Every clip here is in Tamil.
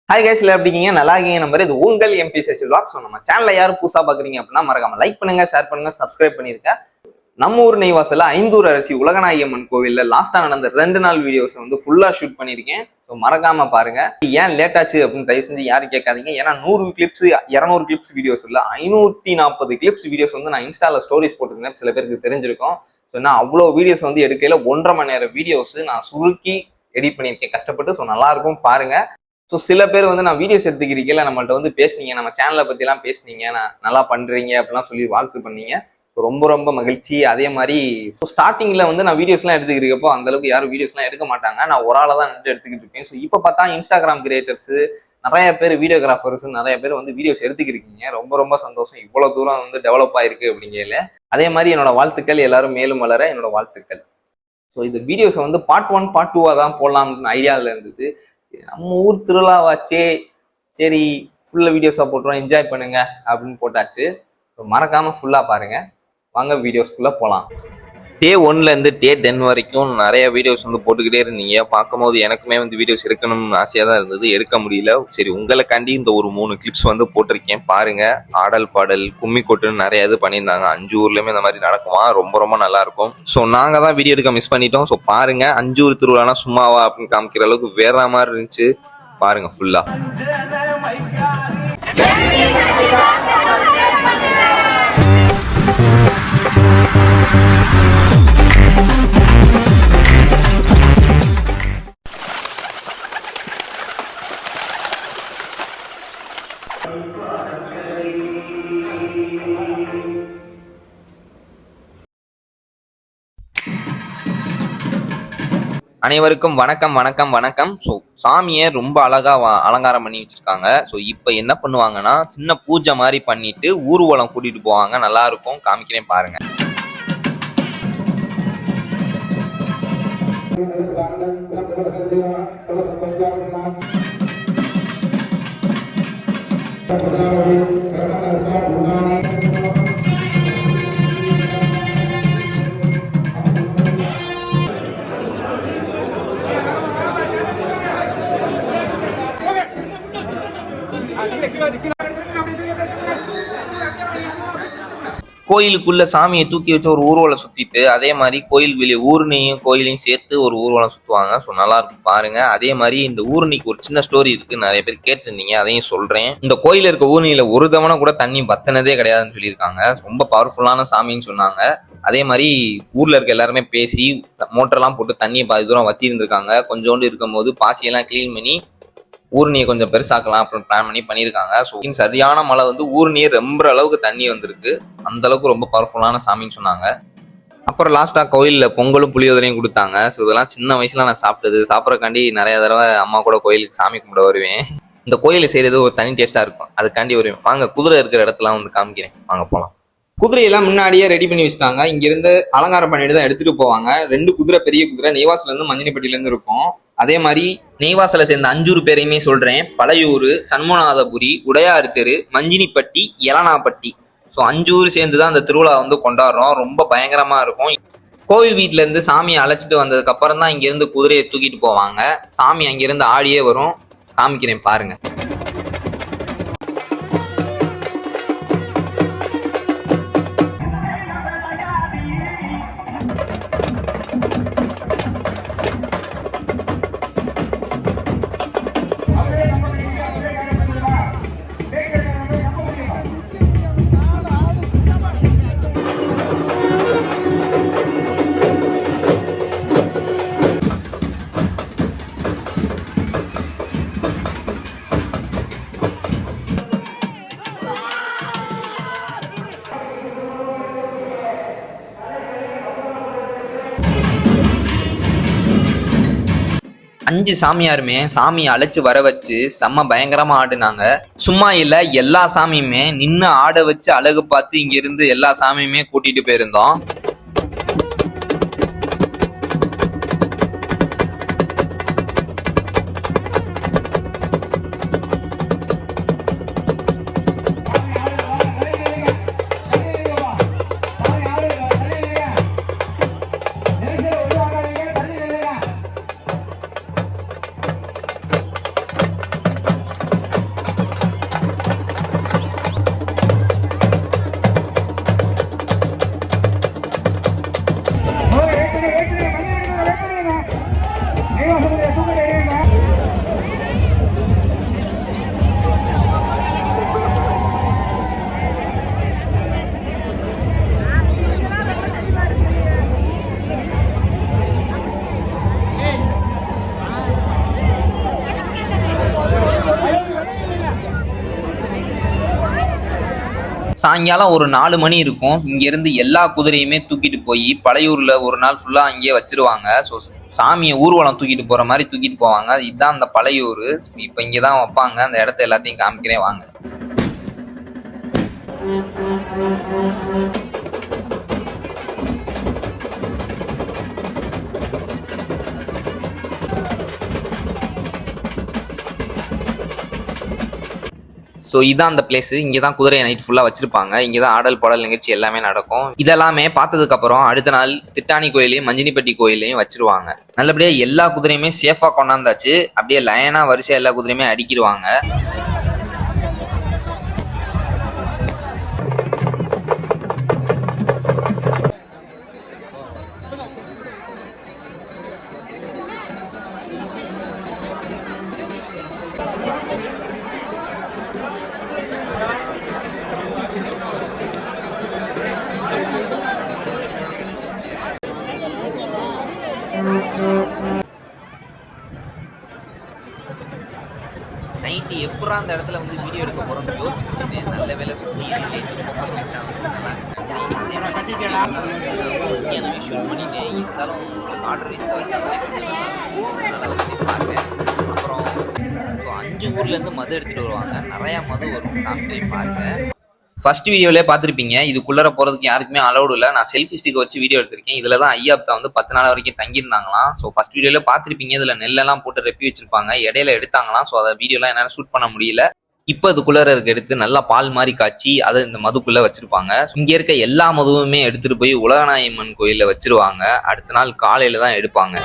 ஹாய் கைஸ், எப்படி இருக்கீங்க? நல்லா இருக்கீங்க நம்பர். இது உங்கள் எம்பிசிஎஸ் vlog. ஸோ நம்ம சேனலை யாரும் புதுசாக பார்க்குறீங்க அப்படின்னா மறக்காம லைக் பண்ணுங்க, ஷேர் பண்ணுங்க, சப்ஸ்கிரைப் பண்ணிருக்க. நம்ம ஊர் நெய்வாசல்ல ஐந்தூர் அரசி உலகநாயகி அம்மன் கோவில்ல லாஸ்டா நடந்த 2 நாள் வீடியோஸ் ஃபுல்லா ஷூட் பண்ணிருக்கேன். ஸோ மறக்காம பாருங்க. ஏன் லேட் ஆச்சு அப்படின்னு தயவு செஞ்சு யாரும் கேட்காதீங்க. ஏன்னா 100 கிளிப்ஸ் 200 கிளிப்ஸ் வீடியோஸ் இல்ல 540 கிளிப்ஸ் வீடியோஸ் நான் இன்ஸ்டால ஸ்டோரிஸ் போட்டிருந்தேன். சில பேருக்கு தெரிஞ்சிருக்கும். ஸோ நான் அவ்வளோ வீடியோஸ் எடுக்கையில 1.5 மணி நேரம் வீடியோஸ் நான் சுருக்கி எடிட் பண்ணியிருக்கேன் கஷ்டப்பட்டு. ஸோ நல்லா இருக்கும் பாருங்க. ஸோ சில பேர் நான் வீடியோஸ் எடுத்துக்கிறீங்களா, நம்மள்ட்ட பேசுனீங்க, நம்ம சேனலை பற்றிலாம் பேசுனீங்க, நான் நல்லா பண்ணுறீங்க அப்படிலாம் சொல்லி வாழ்த்து பண்ணீங்க. ரொம்ப ரொம்ப மகிழ்ச்சி. அதே மாதிரி ஸ்டார்டிங்கில் நான் வீடியோஸ்லாம் எடுத்துக்கிறப்போ அந்தளவுக்கு யாரும் வீடியோஸ்லாம் எடுக்க மாட்டாங்க. நான் ஒரு ஆளை தான் நின்று எடுத்துக்கிட்டு இருக்கேன். ஸோ இப்போ பார்த்தா இன்ஸ்டாகிராம் கிரியேட்டர்ஸு நிறைய பேர், வீடியோகிராஃபர்ஸ் நிறைய பேர் வீடியோஸ் எடுத்துக்கிறீங்க. ரொம்ப ரொம்ப சந்தோஷம். இவ்வளோ தூரம் டெவலப் ஆயிருக்கு அப்படிங்கல. அதே மாதிரி என்னோட வாழ்த்துக்கள், எல்லாரும் மேலும் வளர என்னோட வாழ்த்துக்கள். ஸோ இந்த வீடியோஸை பார்ட் 1 பார்ட் 2 தான் போடலாம்னு ஐடியாவில் இருந்தது. நம்ம ஊர் திருவிழாவாச்சே, சரி ஃபுல்லாக வீடியோஸாக போட்டுருவோம், என்ஜாய் பண்ணுங்க அப்படின்னு போட்டாச்சு. ஸோ மறக்காமல் ஃபுல்லாக பாருங்க. வாங்க வீடியோஸ்குள்ளே போகலாம். டே 1லேருந்து டே 10 வரைக்கும் நிறைய வீடியோஸ் போட்டுக்கிட்டே இருந்தீங்க. பார்க்கும்போது எனக்குமே வீடியோஸ் எடுக்கணும்னு ஆசையாக தான் இருந்தது, எடுக்க முடியல. சரி உங்களுக்காண்டி இந்த ஒரு 3 கிளிப்ஸ் போட்டிருக்கேன் பாருங்க. ஆடல் பாடல் கும்மி கொட்டுன்னு நிறைய இது பண்ணியிருந்தாங்க. 5 ஊர்லேயுமே இந்த மாதிரி நடக்குமா, ரொம்ப ரொம்ப நல்லா இருக்கும். ஸோ நாங்கள் தான் வீடியோ எடுக்க மிஸ் பண்ணிட்டோம். ஸோ பாருங்க, 5 ஊர் திருவிழானா சும்மாவா அப்படின்னு காமிக்கிற அளவுக்கு வேற மாதிரி இருந்துச்சு. பாருங்க ஃபுல்லா. அனைவருக்கும் வணக்கம் வணக்கம் வணக்கம். ஸோ சாமியை ரொம்ப அழகா அலங்காரம் பண்ணி வச்சிருக்காங்க. ஸோ இப்போ என்ன பண்ணுவாங்கன்னா, சின்ன பூஜை மாதிரி பண்ணிட்டு ஊர்வலம் கூட்டிட்டு போவாங்க. நல்லா இருக்கும், காமிக்கிறேன் பாருங்க. கோயிலுக்குள்ள சாமியை தூக்கி வச்சு ஒரு ஊர்வலம் சுத்திட்டு, அதே மாதிரி கோயில் வெளியே ஊர்னியும் கோயிலையும் சேர்த்து ஒரு ஊர்வலம் சுத்துவாங்க. ஸோ நல்லா இருக்கும் பாருங்க. அதே மாதிரி இந்த ஊர்னிக்கு ஒரு சின்ன ஸ்டோரி இருக்கு, நிறைய பேர் கேட்டிருந்தீங்க, அதையும் சொல்றேன். இந்த கோயில இருக்க ஊர்னியில ஒரு தவணை கூட தண்ணி பத்தினதே கிடையாதுன்னு சொல்லியிருக்காங்க. ரொம்ப பவர்ஃபுல்லான சாமின்னு சொன்னாங்க. அதே மாதிரி ஊர்ல இருக்க எல்லாருமே பேசி மோட்டர்லாம் போட்டு தண்ணியை பாதி தூரம் வத்தி இருந்திருக்காங்க. கொஞ்சோண்டு இருக்கும்போது பாசியெல்லாம் கிளீன் பண்ணி ஊர்னியை கொஞ்சம் பெருசாக்கலாம் அப்படின்னு பிளான் பண்ணியிருக்காங்க. ஸோ சரியான மழை ஊர்னியை ரொம்ப அளவுக்கு தண்ணி வந்திருக்கு. அந்த அளவுக்கு ரொம்ப பவர்ஃபுல்லான சாமின்னு சொன்னாங்க. அப்புறம் லாஸ்ட்டாக கோயிலில் பொங்கலும் புளியோதரையும் கொடுத்தாங்க. ஸோ இதெல்லாம் சின்ன வயசுல நான் சாப்பிட்றக்காண்டி நிறைய தடவை அம்மா கூட கோயிலுக்கு சாமி கும்பிட வருவேன். இந்த கோயிலில் செய்கிறது ஒரு தனி டேஸ்ட்டாக இருக்கும், அதுக்காண்டி வருவேன். வாங்க குதிரை இருக்கிற இடத்துல காமிக்கிறேன், வாங்க போகலாம். குதிரையெல்லாம் முன்னாடியே ரெடி பண்ணி வச்சுட்டாங்க. இங்கிருந்து அலங்காரம் பண்ணிட்டு தான் எடுத்துட்டு போவாங்க. 2 குதிரை, பெரிய குதிரை நெய்வாசலேருந்து மஞ்சினிப்பட்டியிலேருந்து இருக்கும். அதே மாதிரி நெய்வாசலை சேர்ந்த 5 பேரையுமே சொல்றேன். பழையூர், சண்முகநாதபுரி, உடையாறு தெரு, மஞ்சினிப்பட்டி, எலனாப்பட்டி. ஸோ 5 சேர்ந்து தான் அந்த திருவிழா கொண்டாடுறோம். ரொம்ப பயங்கரமா இருக்கும். கோவில் வீட்டுல இருந்து சாமியை அழைச்சிட்டு வந்ததுக்கு அப்புறம் தான் இங்கிருந்து குதிரையை தூக்கிட்டு போவாங்க. சாமி அங்கிருந்து ஆடியே வரும், காமிக்கிறேன் பாருங்க. அஞ்சு சாமியாருமே சாமியை அழைச்சு வர வச்சு செம்ம பயங்கரமா ஆடுனாங்க. சும்மா இல்ல, எல்லா சாமியுமே நின்று ஆட வச்சு அழகு பார்த்து இங்க இருந்து எல்லா சாமியுமே கூட்டிட்டு போயிருந்தோம். சாயங்காலம் ஒரு 4 மணி இருக்கும். இங்கேருந்து எல்லா குதிரையுமே தூக்கிட்டு போய் பழையூரில் ஒரு நாள் ஃபுல்லாக அங்கேயே வச்சிருவாங்க. ஸோ சாமியை ஊர்வலம் தூக்கிட்டு போகிற மாதிரி தூக்கிட்டு போவாங்க. இதுதான் அந்த பழையூர். இப்போ இங்கே தான் வைப்பாங்க. அந்த இடத்த எல்லாத்தையும் காமிக்கிறேன் வாங்க. ஸோ இதான் அந்த பிளேஸ். இங்கே தான் குதிரையை நைட் ஃபுல்லாக வச்சிருப்பாங்க. இங்கே தான் ஆடல் பாடல் நிகழ்ச்சி எல்லாமே நடக்கும். இதெல்லாமே பார்த்ததுக்கப்புறம் அடுத்த நாள் திட்டானி கோயிலையும் மஞ்சினிப்பட்டி கோயிலையும் வச்சிருவாங்க. நல்லபடியாக எல்லா குதிரையுமே சேஃபாக கொண்டாந்தாச்சு. அப்படியே லைனாக வரிசையாக எல்லா குதிரையுமே அடிக்கிடுவாங்க. நைட்டு எப்படா அந்த இடத்துல வந்து வீடியோ எடுக்க போகிறோம்னு யோசிச்சுட்டு இருந்தேன். நல்ல வேலை சுற்றி ஃபோக்கஸ் லைட்டாக வந்து நல்லா ஷூட் பண்ணிட்டேன். இருந்தாலும் உங்களுக்கு ஆர்டர் ரைஸ்க்கு வச்சாலே நல்லா வச்சு பாருங்க. அப்புறம் 5 ஊர்லேருந்து மது எடுத்துகிட்டு வருவாங்க. நிறையா மது வரும். காமிக்கிறேன் பாருங்க. ஃபர்ஸ்ட் வீடியோலேயே பார்த்துருப்பீங்க. இதுக்குள்ளே போகிறதுக்கு யாருக்குமே அலௌடு இல்லை. நான் செல்ஃபி ஸ்டிக் வச்சு வீடியோ எடுத்திருக்கேன். இதில் தான் ஐயாப்தா வந்து 10 நாள் வரைக்கும் தங்கியிருந்தாங்களாம். ஸோ ஃபர்ஸ்ட் வீடியோவில் பார்த்துருப்பீங்க. இதில் நெல்லெல்லாம் போட்டு ரெப்பி வச்சிருப்பாங்க. இடையில எடுத்தாங்களாம். ஸோ அதை வீடியோலாம் என்னால் ஷூட் பண்ண முடியல. இப்போ அதுக்குள்ளே இருக்க எடுத்து நல்லா பால் மாதிரி காய்ச்சி அதை இந்த மதுக்குள்ளே வச்சிருப்பாங்க. இங்கே இருக்க எல்லா மதுவுமே எடுத்துகிட்டு போய் உலகநாயம்மன் கோயிலில் வச்சிருவாங்க. அடுத்த நாள் காலையில் தான் எடுப்பாங்க.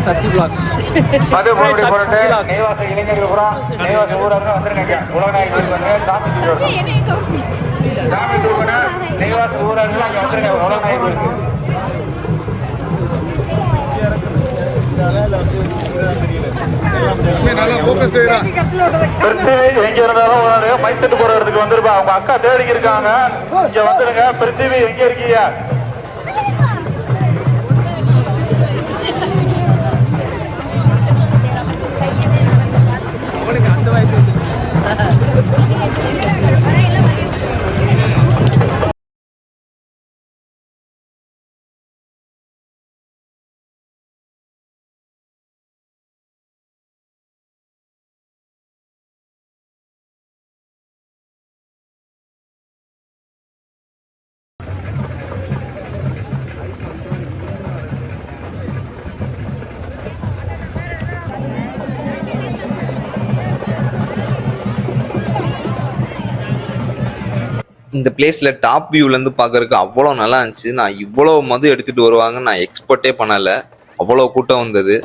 சசி பிளாக்ஸ் அது போட்டு போட்டு நெய்வாச இளைஞர்கள் பூரா நெய்வாச ஊராக வந்துருங்க. உலகநாயகர் வந்து சாமி சாமி தூக்குனா நெய்வாச ஊராக அங்கே வந்துருங்க. உலகநாயகருக்கு எங்க இருந்தாலும் மைசெட்டு போற இடத்துக்கு வந்துருப்பா. அவங்க அக்கா தேடிக்கு இருக்காங்க. இங்க வந்துருங்க. பிருத்திவி எங்க இருக்கீங்க? அந்த வயசு இந்த பிளேஸில் டாப் வியூலேருந்து பார்க்கறதுக்கு அவ்வளோ நல்லா இருந்துச்சு. நான் இவ்வளோ மது எடுத்துகிட்டு வருவாங்கன்னு நான் எக்ஸ்பெக்டே பண்ணலை. அவ்வளோ கூட்டம் வந்தது.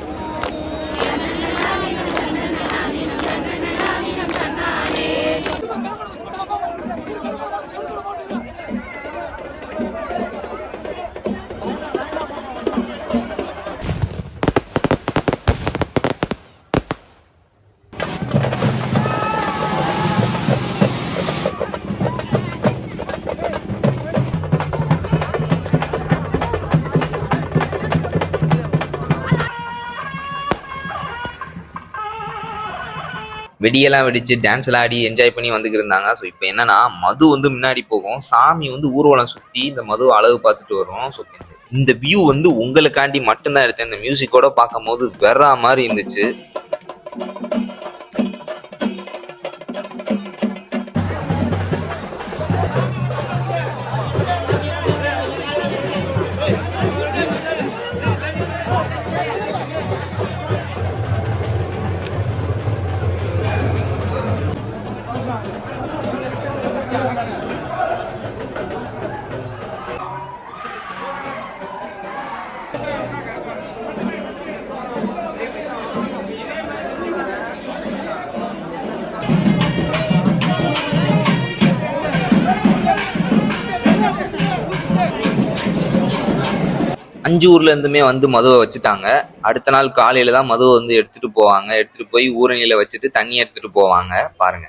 வெடியெல்லாம் வெடிச்சு டான்ஸ் எல்லாம் ஆடி என்ஜாய் பண்ணி வந்துட்டு இருந்தாங்க. ஸோ இப்போ என்னன்னா மது வந்து முன்னாடி போகும். சாமி வந்து ஊர்வலம் சுற்றி இந்த மது அளவு பார்த்துட்டு வரும். ஸோ இந்த வியூ வந்து உங்களுக்காண்டி மட்டும்தான் எடுத்தேன். இந்த மியூசிக்கோட பார்க்கும் போது வேற மாதிரி இருந்துச்சு. 5 ஊர்ல இருந்துமே வந்து மதுவை வச்சுட்டாங்க. அடுத்த நாள் காலையில தான் மதுவை வந்து எடுத்துட்டு போவாங்க. எடுத்துட்டு போய் ஊரணியில வச்சுட்டு தண்ணி எடுத்துட்டு போவாங்க. பாருங்க.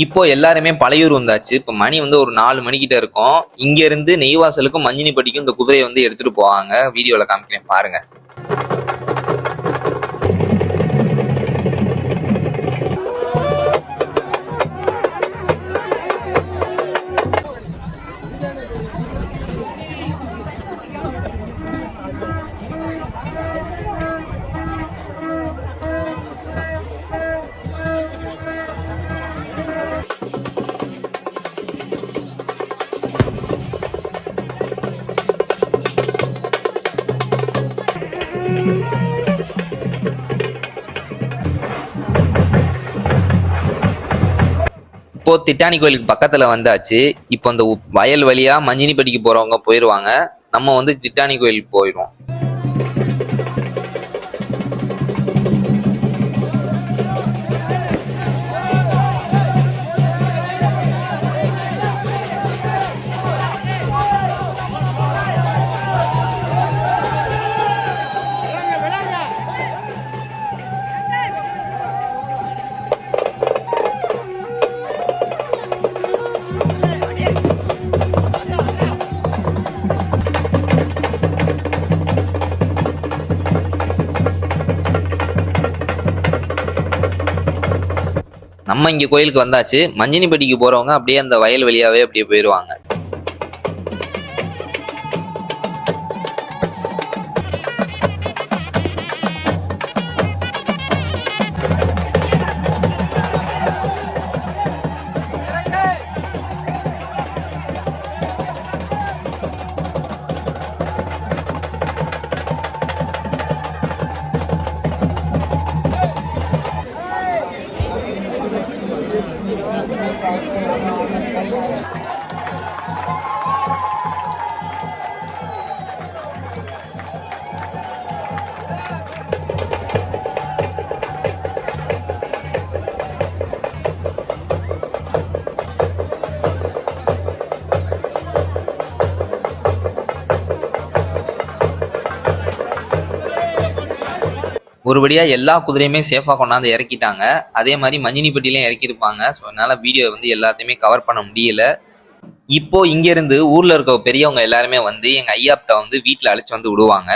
இப்போ எல்லாருமே பழையூர் வந்தாச்சு. இப்போ மணி வந்து ஒரு 4 மணிக்கிட்ட இருக்கும். இங்க இருந்து நெய்வாசலுக்கும் மஞ்சினிப்பட்டிக்கும் இந்த குதிரையை வந்து எடுத்துட்டு போவாங்க. வீடியோல காமிக்கிறேன் பாருங்க. இப்போ திட்டானி கோயிலுக்கு பக்கத்துல வந்தாச்சு. இப்போ அந்த வயல் வழியா மஞ்சினிப்பட்டிக்கு போறவங்க போயிடுவாங்க. நம்ம வந்து திட்டானி கோயிலுக்கு போயிடுவோம். நம்ம இங்க கோயிலுக்கு வந்தாச்சு. மஞ்சினிப்பட்டிக்கு போறவங்க அப்படியே அந்த வயல் வழியாவே அப்படியே போயிடுவாங்க. ஒருபடியா எல்லா குதிரையுமே சேஃபா கொண்டாந்து இறக்கிட்டாங்க. அதே மாதிரி மஞ்சினிப்பட்டிலையும் இறக்கியிருப்பாங்க. ஸோ அதனால வீடியோ வந்து எல்லாத்தையுமே கவர் பண்ண முடியல. இப்போ இங்க இருந்து ஊர்ல இருக்க பெரியவங்க எல்லாருமே வந்து எங்க ஐயாப்தா வந்து வீட்டுல அழைச்சு வந்து விடுவாங்க.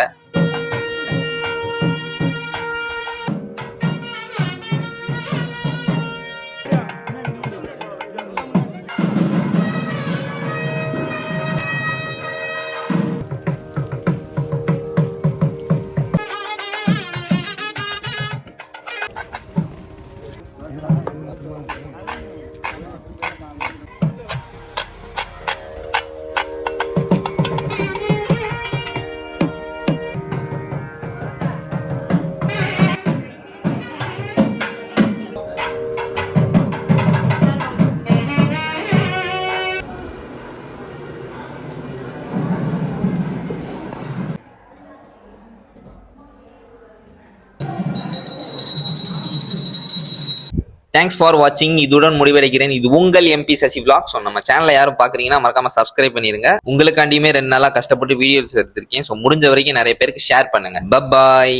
தேங்க்ஸ் ஃபார் வாட்சிங். இதுடன் முடிவடைகிறேன். இது உங்கள் MP சசி vlog. ஸோ நம்ம சேனலை யாரும் பாக்குறீங்கன்னா மறக்காம சப்ஸ்கிரைப் பண்ணிருங்க. உங்களுக்காண்டியுமே 2 நாளா கஷ்டப்பட்டு வீடியோஸ் எடுத்திருக்கேன். ஸோ முடிஞ்ச வரைக்கும் நிறைய பேருக்கு ஷேர் பண்ணுங்க. பை.